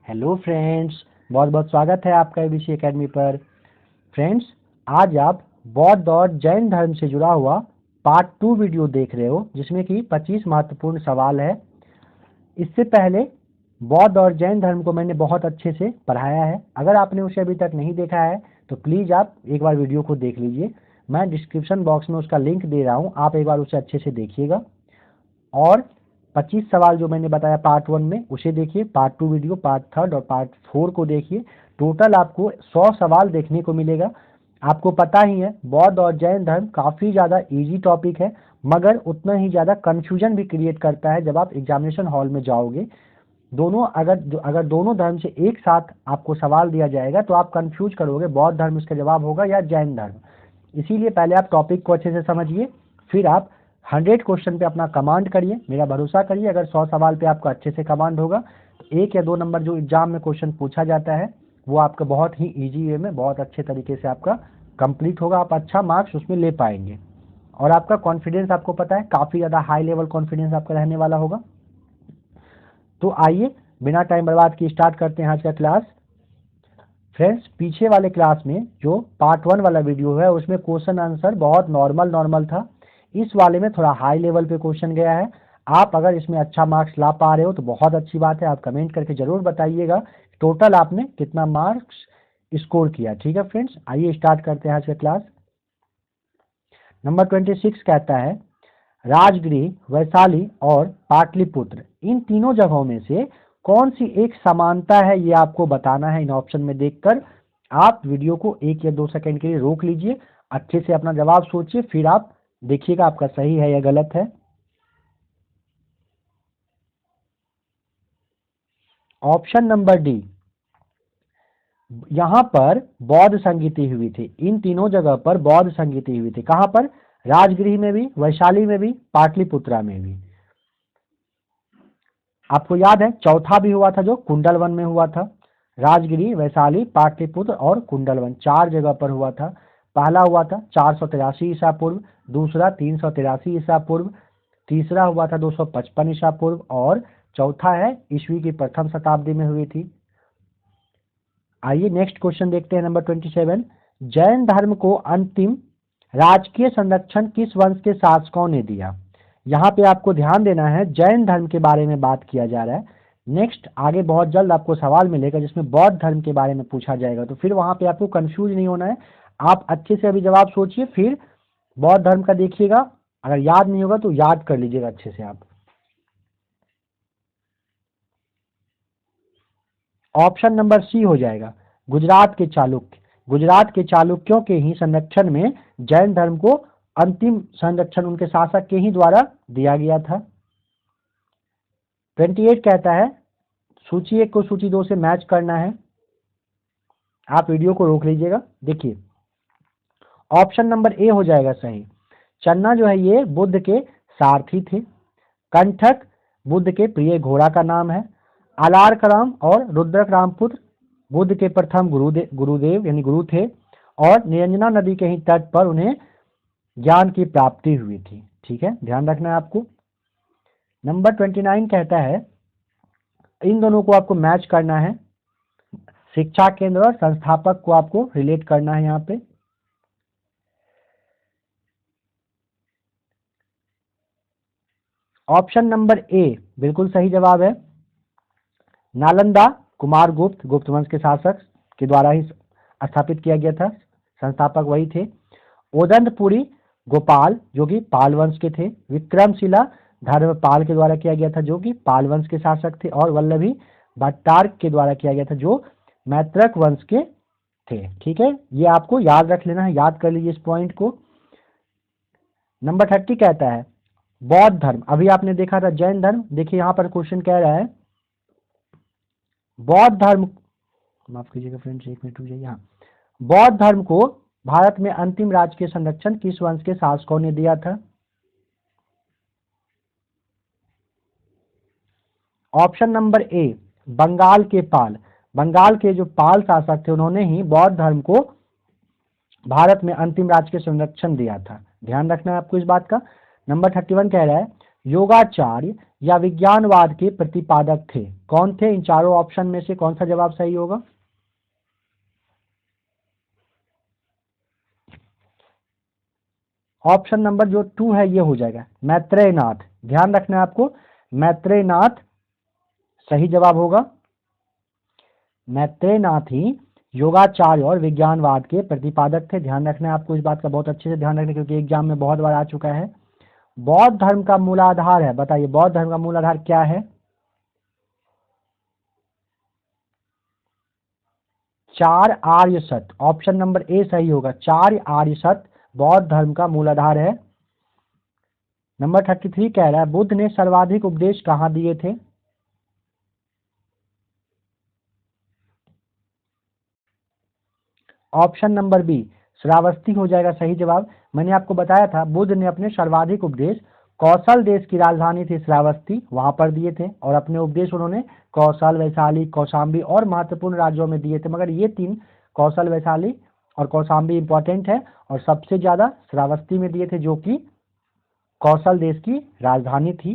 Hello friends, बहुत बहुत स्वागत है आपका एबीसी एकेडमी पर। फ्रेंड्स, आज आप बौद्ध और जैन धर्म से जुड़ा हुआ पार्ट 2 वीडियो देख रहे हो, जिसमें कि 25 महत्वपूर्ण सवाल है। इससे पहले बौद्ध और जैन धर्म को मैंने बहुत अच्छे से पढ़ाया है। अगर आपने उसे अभी तक नहीं देखा है तो प्लीज़ आप एक बार वीडियो को देख लीजिए। मैं डिस्क्रिप्शन बॉक्स में उसका लिंक दे रहा हूँ, आप एक बार उसे अच्छे से देखिएगा। और 25 सवाल जो मैंने बताया पार्ट 1 में उसे देखिए, पार्ट 2 वीडियो, पार्ट 3 और पार्ट 4 को देखिए। टोटल आपको 100 सवाल देखने को मिलेगा। आपको पता ही है बौद्ध और जैन धर्म काफ़ी ज़्यादा इजी टॉपिक है, मगर उतना ही ज़्यादा कन्फ्यूजन भी क्रिएट करता है जब आप एग्जामिनेशन हॉल में जाओगे। दोनों अगर दोनों धर्म से एक साथ आपको सवाल दिया जाएगा तो आप कंफ्यूज करोगे बौद्ध धर्म इसका जवाब होगा या जैन धर्म। इसीलिए पहले आप टॉपिक को अच्छे से समझिए, फिर आप 100 क्वेश्चन पे अपना कमांड करिए। मेरा भरोसा करिए, अगर 100 सवाल पे आपका अच्छे से कमांड होगा तो 1 या 2 नंबर जो एग्जाम में क्वेश्चन पूछा जाता है वो आपका बहुत ही ईजी वे में, बहुत अच्छे तरीके से आपका कंप्लीट होगा। आप अच्छा मार्क्स उसमें ले पाएंगे और आपका कॉन्फिडेंस, आपको पता है, काफ़ी ज़्यादा हाई लेवल कॉन्फिडेंस आपका रहने वाला होगा। तो आइए बिना टाइम बर्बाद किए स्टार्ट करते हैं आज का क्लास। फ्रेंड्स, पीछे वाले क्लास में जो पार्ट 1 वाला वीडियो है उसमें क्वेश्चन आंसर बहुत नॉर्मल था। इस वाले में थोड़ा हाई लेवल पे क्वेश्चन गया है। आप अगर इसमें अच्छा मार्क्स ला पा रहे हो तो बहुत अच्छी बात है। आप कमेंट करके जरूर बताइएगा टोटल आपने कितना मार्क्स स्कोर किया। ठीक है फ्रेंड्स, आइए स्टार्ट करते हैं आज का क्लास। नंबर 26 कहता है, राजगृह, वैशाली और पाटलिपुत्र, इन तीनों जगहों में से कौन सी एक समानता है, ये आपको बताना है। इन ऑप्शन में देखकर आप वीडियो को 1 या 2 सेकंड के लिए रोक लीजिए, अच्छे से अपना जवाब सोचिए, फिर आप देखिएगा आपका सही है या गलत है। ऑप्शन नंबर डी, यहां पर बौद्ध संगीति हुई थी। इन तीनों जगह पर बौद्ध संगीति हुई थी। कहां पर? राजगृह में भी, वैशाली में भी, पाटलिपुत्रा में भी। आपको याद है चौथा भी हुआ था जो कुंडलवन में हुआ था। राजगिरी, वैशाली, पाटलिपुत्र और कुंडलवन 4 जगह पर हुआ था। पहला हुआ था 483 ईसा पूर्व, दूसरा 383 ईसा पूर्व, तीसरा हुआ था 255 ईसा पूर्व और चौथा है ईस्वी की प्रथम शताब्दी में हुई थी। आइए नेक्स्ट क्वेश्चन देखते हैं। नंबर 27, जैन धर्म को अंतिम राजकीय संरक्षण किस वंश के शासकों ने दिया? यहाँ पे आपको ध्यान देना है, जैन धर्म के बारे में बात किया जा रहा है। नेक्स्ट आगे बहुत जल्द आपको सवाल मिलेगा जिसमें बौद्ध धर्म के बारे में पूछा जाएगा, तो फिर वहां पे आपको कंफ्यूज नहीं होना है। आप अच्छे से अभी जवाब सोचिए, फिर बौद्ध धर्म का देखिएगा। अगर याद नहीं होगा तो याद कर लीजिएगा अच्छे से आप। ऑप्शन नंबर सी हो जाएगा, गुजरात के चालुक्य। गुजरात के चालुक्यों के ही संरक्षण में जैन धर्म को अंतिम संरक्षण उनके शासक के ही द्वारा दिया गया था। 28 कहता है, सूची 1 को सूची 2 से मैच करना है। आप वीडियो को रोक लीजिएगा, देखिए ऑप्शन नंबर ए हो जाएगा सही। चन्ना जो है ये बुद्ध के सारथी थे। कंठक बुद्ध के प्रिय घोड़ा का नाम है। अलारकराम और रुद्रकराम पुत्र बुद्ध के प्रथम गुरुदेव यानी गुरु थे और निरंजना नदी के ही तट पर उन्हें ज्ञान की प्राप्ति हुई थी। ठीक है, ध्यान रखना है आपको। नंबर 29 कहता है, इन दोनों को आपको मैच करना है। शिक्षा केंद्र और संस्थापक को आपको रिलेट करना है यहाँ पे। ऑप्शन नंबर ए बिल्कुल सही जवाब है। नालंदा कुमारगुप्त, गुप्त वंश के शासक के द्वारा ही स्थापित किया गया था, संस्थापक वही थे। ओदंतपुरी गोपाल जो कि पाल वंश के थे। विक्रमशिला धर्मपाल के द्वारा किया गया था जो कि पाल वंश के शासक थे। और वल्लभी भट्टारक के द्वारा किया गया था जो मैत्रक वंश के थे। ठीक है, ये आपको याद रख लेना है, याद कर लीजिए इस पॉइंट को। नंबर 30 कहता है, बौद्ध धर्म, अभी आपने देखा था जैन धर्म, देखिए यहाँ पर क्वेश्चन कह रहा है बौद्ध धर्म, माफ कीजिएगा फ्रेंड्स 1 मिनट रुक जाइए। यहाँ बौद्ध धर्म को भारत में अंतिम राजकीय संरक्षण किस वंश के शासकों ने दिया था? ऑप्शन नंबर ए बंगाल के पाल। बंगाल के जो पाल शासक थे उन्होंने ही बौद्ध धर्म को भारत में अंतिम राजकीय संरक्षण दिया था। ध्यान रखना है आपको इस बात का। नंबर 31 कह रहा है, योगाचार्य या विज्ञानवाद के प्रतिपादक थे? कौन थे? इन चारों ऑप्शन में से कौन सा जवाब सही होगा? ऑप्शन नंबर जो 2 है ये हो जाएगा, मैत्रेय नाथ। ध्यान रखना है आपको, मैत्रेय नाथ सही जवाब होगा। मैत्रेय नाथ ही योगाचार्य और विज्ञानवाद के प्रतिपादक थे। ध्यान रखना है आपको, इस बात का बहुत अच्छे से ध्यान रखना, क्योंकि एग्जाम में बहुत बार आ चुका है। बौद्ध धर्म का मूलाधार है, बताइए बौद्ध धर्म का मूलाधार क्या है? 4 आर्य सत्य। ऑप्शन नंबर ए सही होगा, 4 आर्य सत्य बौद्ध धर्म का मूलाधार है। नंबर 33 कह रहा है बुद्ध ने सर्वाधिक उपदेश कहाँ दिए थे? ऑप्शन नंबर बी श्रावस्ती हो जाएगा सही जवाब। मैंने आपको बताया था बुद्ध ने अपने सर्वाधिक उपदेश कौशल देश की राजधानी थी श्रावस्ती, वहां पर दिए थे, और अपने उपदेश उन्होंने कौशल, वैशाली, कौशाम्बी और महत्वपूर्ण राज्यों में दिए थे। मगर ये तीन, कौशल, वैशाली और कौशाम्बी इंपॉर्टेंट है, और सबसे ज्यादा श्रावस्ती में दिए थे, जो कि कौशल देश की राजधानी थी।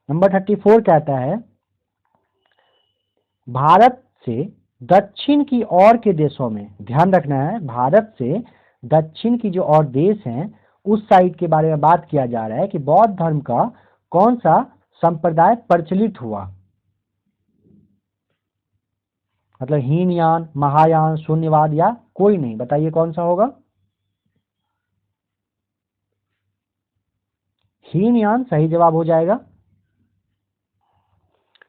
नंबर 34 कहता है भारत से दक्षिण की ओर के देशों में, ध्यान रखना है, भारत से दक्षिण की जो और देश हैं उस साइड के बारे में बात किया जा रहा है कि बौद्ध धर्म का कौन सा संप्रदाय प्रचलित हुआ? मतलब हीनयान, महायान, शून्यवाद या कोई नहीं, बताइए कौन सा होगा? हीनयान सही जवाब हो जाएगा।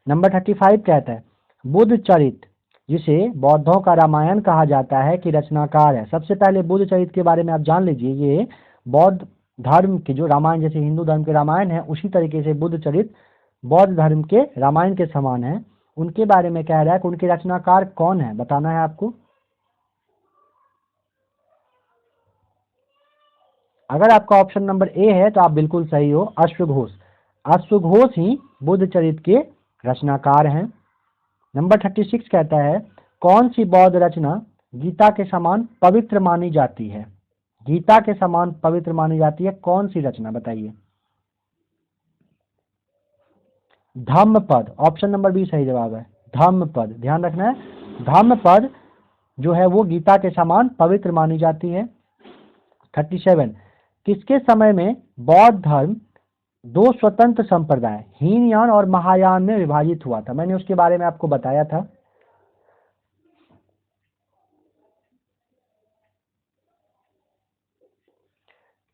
नंबर 35 कहता है बुद्ध चरित, जिसे बौद्धों का रामायण कहा जाता है, कि रचनाकार है? सबसे पहले बुद्ध चरित के बारे में आप जान लीजिए, ये बौद्ध धर्म के जो रामायण, जैसे हिंदू धर्म के रामायण है, उसी तरीके से बुद्ध चरित बौद्ध धर्म के रामायण के समान है। उनके बारे में कह रहा है कि उनके रचनाकार कौन है, बताना है आपको। अगर आपका ऑप्शन नंबर ए है तो आप बिल्कुल सही हो, अश्वघोष। अश्वघोष ही बुद्ध चरित के रचनाकार हैं। नंबर 36 कहता है कौन सी बौद्ध रचना गीता के समान पवित्र मानी जाती है? गीता के समान पवित्र मानी जाती है कौन सी रचना, बताइए। धम्मपद, ऑप्शन नंबर बी सही जवाब है, धम्मपद। ध्यान रखना है, धम्मपद जो है वो गीता के समान पवित्र मानी जाती है। 37 किसके समय में बौद्ध धर्म दो स्वतंत्र संप्रदाय हीनयान और महायान में विभाजित हुआ था? मैंने उसके बारे में आपको बताया था।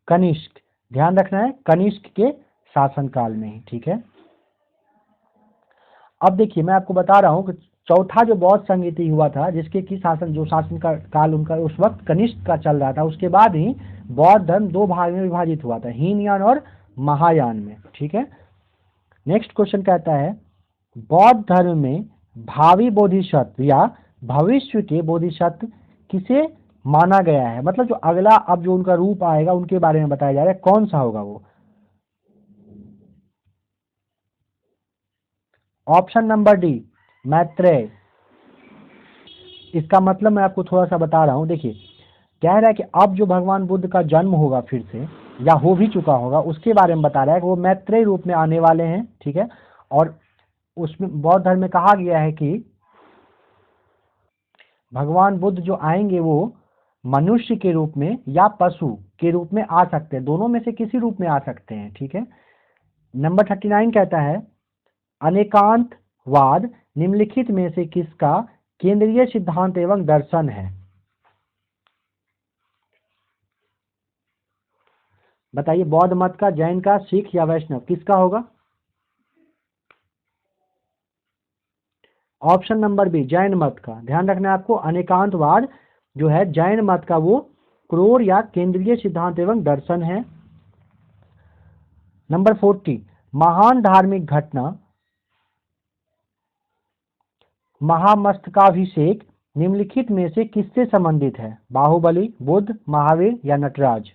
कनिष्क, ध्यान रखना है, कनिष्क के शासनकाल में ही, ठीक है। अब देखिए मैं आपको बता रहा हूं कि चौथा जो बौद्ध संगीति हुआ था, जिसके की शासन का काल उनका उस वक्त कनिष्क का चल रहा था, उसके बाद ही बौद्ध धर्म दो भाग में विभाजित हुआ था, हीनयान और महायान में, ठीक है। नेक्स्ट क्वेश्चन कहता है बौद्ध धर्म में भावी बोधिसत्व या भविष्य के बोधिसत्व किसे माना गया है? मतलब जो अगला अब जो उनका रूप आएगा उनके बारे में बताया जा रहा है, कौन सा होगा वो? Option number D Maitreya. इसका मतलब मैं आपको थोड़ा सा बता रहा हूं, देखिए कह रहा है कि अब जो भगवान बुद्ध का जन्म होगा फिर से, या हो भी चुका होगा, उसके बारे में बता रहा है कि वो मैत्रेय रूप में आने वाले हैं, ठीक है। और उसमें बौद्ध धर्म में कहा गया है कि भगवान बुद्ध जो आएंगे वो मनुष्य के रूप में या पशु के रूप में आ सकते हैं, दोनों में से किसी रूप में आ सकते हैं, ठीक है। नंबर 39 कहता है अनेकांतवाद निम्नलिखित में से किसका केंद्रीय सिद्धांत एवं दर्शन है? बताइए, बौद्ध मत का, जैन का, सिख या वैष्णव, किसका होगा? ऑप्शन नंबर बी जैन मत का। ध्यान रखना है आपको, अनेकांतवाद जो है जैन मत का वो क्रोर या केंद्रीय सिद्धांत एवं दर्शन है। नंबर 40 महान धार्मिक घटना महामस्तकाभिषेक निम्नलिखित में से किससे संबंधित है? बाहुबली, बुद्ध, महावीर या Nataraja?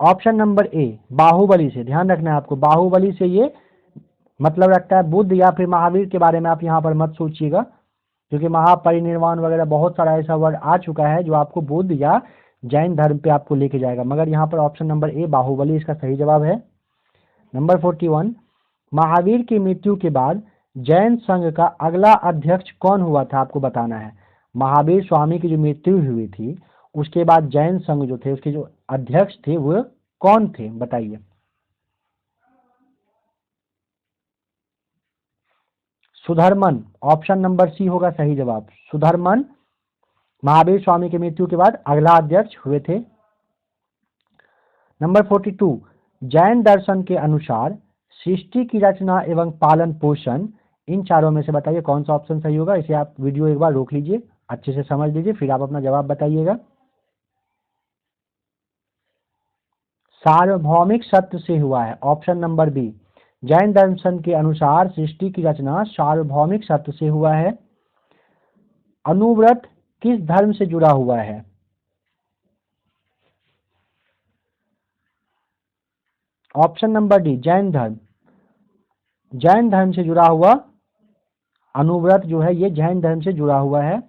Option number A Bahubali से। ध्यान रखना है आपको, बाहुबली से ये मतलब रखता है। बुद्ध या फिर महावीर के बारे में आप यहाँ पर मत सोचिएगा, क्योंकि महापरिनिर्वाण वगैरह बहुत सारा ऐसा वर्ड आ चुका है जो आपको बुद्ध या जैन धर्म पे आपको लेके जाएगा, मगर यहाँ पर ऑप्शन नंबर ए बाहुबली इसका सही जवाब है। नंबर 41, महावीर की मृत्यु के बाद जैन संघ का अगला अध्यक्ष कौन हुआ था, आपको बताना है। महावीर स्वामी की जो मृत्यु हुई थी उसके बाद जैन संघ जो थे उसके जो अध्यक्ष थे वो कौन थे, बताइए। सुधर्मन, ऑप्शन नंबर सी होगा सही जवाब। सुधर्मन महावीर स्वामी की मृत्यु के बाद अगला अध्यक्ष हुए थे। नंबर 42, जैन दर्शन के अनुसार सृष्टि की रचना एवं पालन पोषण, इन चारों में से बताइए कौन सा ऑप्शन सही होगा। इसे आप वीडियो एक बार रोक लीजिए, अच्छे से समझ लीजिए, फिर आप अपना जवाब बताइएगा। सार्वभौमिक सत्य से हुआ है, ऑप्शन नंबर बी। जैन दर्शन के अनुसार सृष्टि की रचना सार्वभौमिक सत्य से हुआ है। अनुव्रत किस धर्म से जुड़ा हुआ है? ऑप्शन नंबर डी, जैन धर्म। जैन धर्म से जुड़ा हुआ अनुव्रत जो है ये जैन धर्म से जुड़ा हुआ है।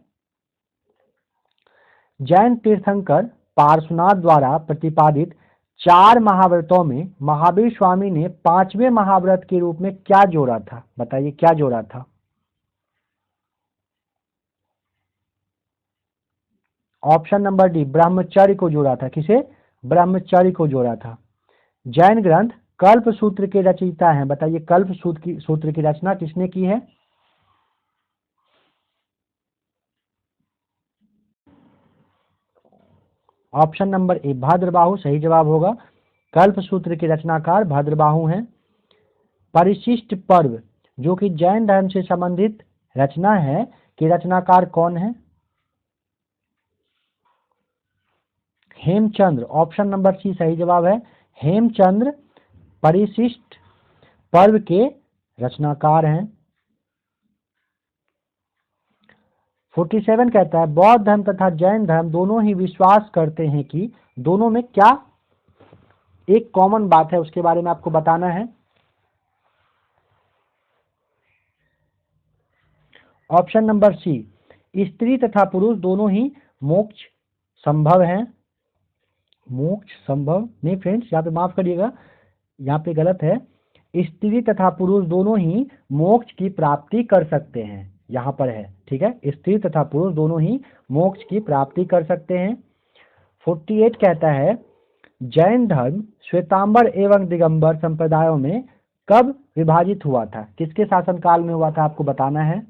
जैन तीर्थंकर पार्श्वनाथ द्वारा प्रतिपादित 4 महाव्रतों में महावीर स्वामी ने 5वें महाव्रत के रूप में क्या जोड़ा था, बताइए क्या जोड़ा था। ऑप्शन नंबर डी, ब्रह्मचर्य को जोड़ा था। किसे? ब्रह्मचर्य को जोड़ा था। जैन ग्रंथ कल्प सूत्र के रचयिता हैं, बताइए कल्प सूत्र की रचना किसने की है? ऑप्शन नंबर ए, भद्रबाहु सही जवाब होगा। कल्प सूत्र के रचनाकार भद्रबाहु हैं। परिशिष्ट पर्व जो कि जैन धर्म से संबंधित रचना है कि रचनाकार कौन है? हेमचंद्र, ऑप्शन नंबर सी सही जवाब है। हेमचंद्र परिशिष्ट पर्व के रचनाकार हैं। 47 कहता है बौद्ध धर्म तथा जैन धर्म दोनों ही विश्वास करते हैं कि दोनों में क्या एक कॉमन बात है, उसके बारे में आपको बताना है। ऑप्शन नंबर सी, स्त्री तथा पुरुष दोनों ही मोक्ष संभव है। मोक्ष संभव नहीं फ्रेंड्स, यहाँ पे माफ करिएगा, यहाँ पे गलत है। स्त्री तथा पुरुष दोनों ही मोक्ष की प्राप्ति कर सकते हैं, यहाँ पर है, ठीक है। स्त्री तथा पुरुष दोनों ही मोक्ष की प्राप्ति कर सकते हैं। 48 कहता है जैन धर्म श्वेतांबर एवं दिगंबर संप्रदायों में कब विभाजित हुआ था, किसके शासनकाल में हुआ था, आपको बताना है।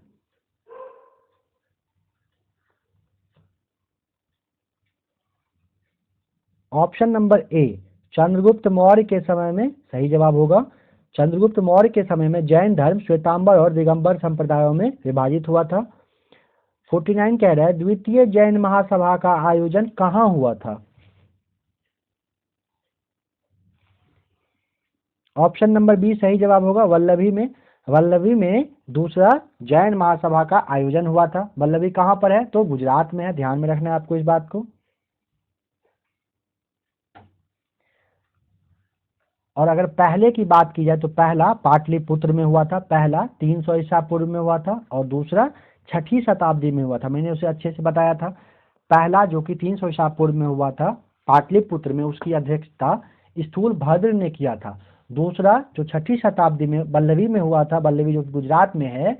ऑप्शन नंबर ए, चंद्रगुप्त मौर्य के समय में सही जवाब होगा। चंद्रगुप्त मौर्य के समय में जैन धर्म श्वेतांबर और दिगंबर संप्रदायों में विभाजित हुआ था। 49 कह रहा है द्वितीय जैन महासभा का आयोजन कहाँ हुआ था। ऑप्शन नंबर बी सही जवाब होगा, वल्लभी में। वल्लभी में दूसरा जैन महासभा का आयोजन हुआ था। वल्लभी कहाँ पर है, तो गुजरात में है, ध्यान में रखना है आपको इस बात को। और अगर पहले की बात की जाए तो पहला पाटलिपुत्र में हुआ था, पहला 300 ईसा पूर्व में हुआ था, और दूसरा 6ठी शताब्दी में हुआ था। मैंने उसे अच्छे से बताया था। पहला जो कि 300 ईसा पूर्व में हुआ था पाटलिपुत्र में, उसकी अध्यक्षता स्थूलभद्र ने किया था। दूसरा जो 6ठी शताब्दी में वल्लभी में हुआ था, वल्लभी जो गुजरात में है,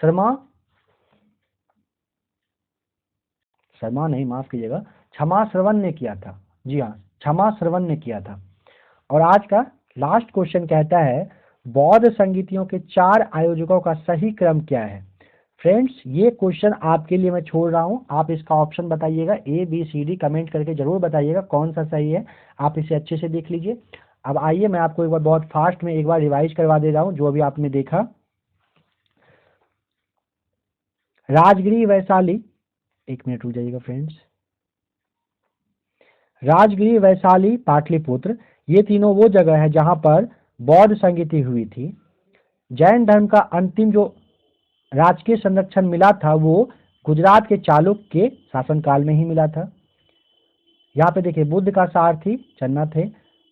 शर्मा नहीं, माफ कीजिएगा, क्षमा श्रवण ने किया था। जी हाँ, क्षमा श्रवण ने किया था। और आज का लास्ट क्वेश्चन कहता है बौद्ध संगीतियों के 4 आयोजकों का सही क्रम क्या है। फ्रेंड्स ये क्वेश्चन आपके लिए मैं छोड़ रहा हूँ, आप इसका ऑप्शन बताइएगा, A B C D comment करके जरूर बताइएगा कौन सा सही है। आप इसे अच्छे से देख लीजिए। अब आइए मैं आपको एक बार बहुत फास्ट में एक बार रिवाइज करवा दे रहा हूँ जो अभी आपने देखा। राजगिरी वैशाली, एक मिनट रुक जाइएगा फ्रेंड्स। राजगिरी वैशाली पाटलिपुत्र ये तीनों वो जगह है जहां पर बौद्ध संगीति हुई थी। जैन धर्म का अंतिम जो राजकीय संरक्षण मिला था वो गुजरात के चालुक्य के शासनकाल में ही मिला था। यहाँ पे देखिए बुद्ध का सारथी चन्ना थे,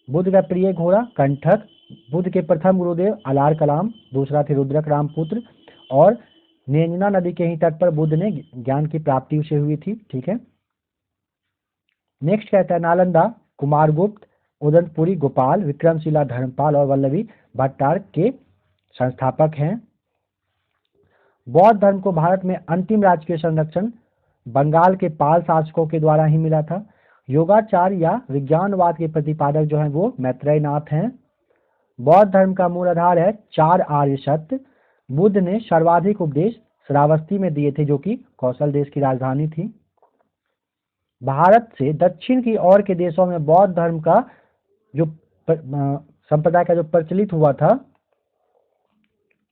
बुद्ध का प्रिय घोड़ा कंठक, बुद्ध के प्रथम गुरुदेव अलार कलाम, दूसरा थे रुद्रक रामपुत्र, और नेंजना नदी के ही तट पर बुद्ध ने ज्ञान की प्राप्ति उसे हुई थी। ठीक है, नेक्स्ट कहता है नालंदा कुमारगुप्त, उदंतपुरी गोपाल, विक्रमशिला धर्मपाल और वल्लभी भट्टारक के संस्थापक हैं। बौद्ध धर्म को भारत में अंतिम राजकीय संरक्षण बंगाल के पाल शासकों के द्वारा ही मिला था। योगाचार या विज्ञानवाद के प्रतिपादक जो हैं वो मैत्रेय नाथ हैं। बौद्ध धर्म का मूल आधार है 4 आर्य सत्य। बुद्ध ने सर्वाधिक उपदेश श्रावस्ती में दिए थे जो कि कौशल देश की राजधानी थी। भारत से दक्षिण की ओर के देशों में बौद्ध धर्म का जो संप्रदाय का जो प्रचलित हुआ था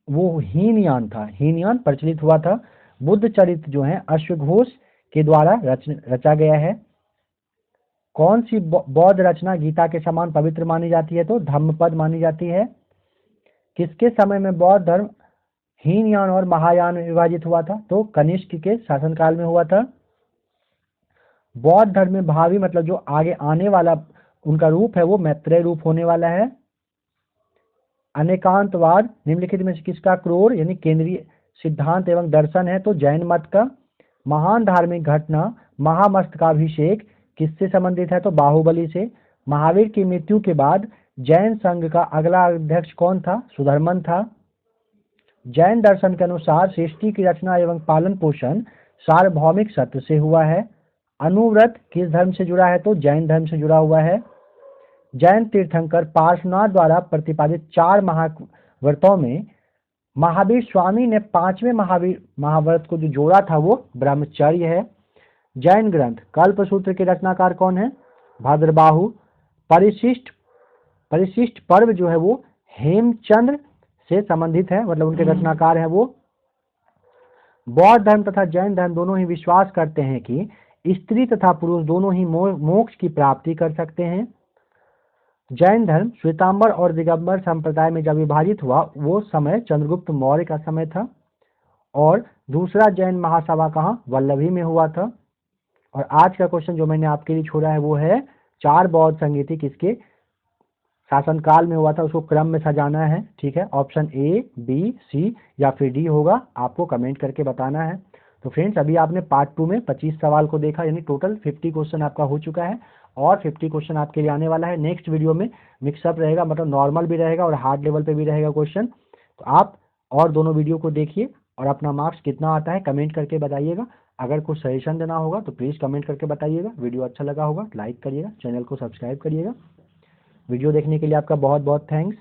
वो हीनयान था। हीनयान प्रचलित हुआ था। बुद्ध चरित्र जो है अश्वघोष के द्वारा रचा गया है। कौन सी बौद्ध रचना गीता के समान पवित्र मानी जाती है? तो धम्मपद मानी जाती है। किसके समय में बौद्ध धर्म हीनयान और महायान में विभाजित हुआ था? तो कनिष्क के शासनकाल में हुआ था। बौद्ध धर्म में भावी मतलब जो आगे आने वाला उनका रूप है वो मैत्रेय रूप होने वाला है। अनेकांतवाद निम्नलिखित में से किसका क्रोर यानी केंद्रीय सिद्धांत एवं दर्शन है? तो जैन मत का। महान धार्मिक घटना महामस्तकाभिषेक किससे संबंधित है? तो बाहुबली से। महावीर की मृत्यु के बाद जैन संघ का अगला अध्यक्ष कौन था? सुधर्मन था। जैन दर्शन के अनुसार सृष्टि की रचना एवं पालन पोषण सार्वभौमिक सत्य से हुआ है। अनुव्रत किस धर्म से जुड़ा है? तो जैन धर्म से जुड़ा हुआ है। जैन तीर्थंकर पार्श्वनाथ द्वारा प्रतिपादित 4 महाव्रतों में महावीर स्वामी ने 5वें महाव्रत को जो जोड़ा था वो ब्रह्मचर्य है। जैन ग्रंथ कल्पसूत्र के रचनाकार कौन है? भद्रबाहु। परिशिष्ट पर्व जो है वो हेमचंद्र से संबंधित है, मतलब उनके रचनाकार हैं वो। बौद्ध धर्म तथा जैन धर्म दोनों ही विश्वास करते हैं कि स्त्री तथा पुरुष दोनों ही मोक्ष की प्राप्ति कर सकते हैं। जैन धर्म श्वेतांबर और दिगंबर संप्रदाय में जब विभाजित हुआ वो समय चंद्रगुप्त मौर्य का समय था। और दूसरा जैन महासभा कहाँ? वल्लभी में हुआ था। और आज का क्वेश्चन जो मैंने आपके लिए छोड़ा है वो है 4 बौद्ध संगीति किसके शासनकाल में हुआ था, उसको क्रम में सजाना है। ठीक है, ऑप्शन ए, बी, सी या फिर डी होगा, आपको कमेंट करके बताना है। तो फ्रेंड्स अभी आपने पार्ट 2 में 25 सवाल को देखा, यानी टोटल 50 क्वेश्चन आपका हो चुका है और 50 क्वेश्चन आपके लिए आने वाला है। नेक्स्ट वीडियो में मिक्सअप रहेगा, मतलब नॉर्मल भी रहेगा और हार्ड लेवल पे भी रहेगा क्वेश्चन। तो आप और दोनों वीडियो को देखिए और अपना मार्क्स कितना आता है कमेंट करके बताइएगा। अगर कुछ सजेशन देना होगा तो प्लीज़ कमेंट करके बताइएगा। वीडियो अच्छा लगा होगा लाइक करिएगा, चैनल को सब्सक्राइब करिएगा। वीडियो देखने के लिए आपका बहुत बहुत थैंक्स।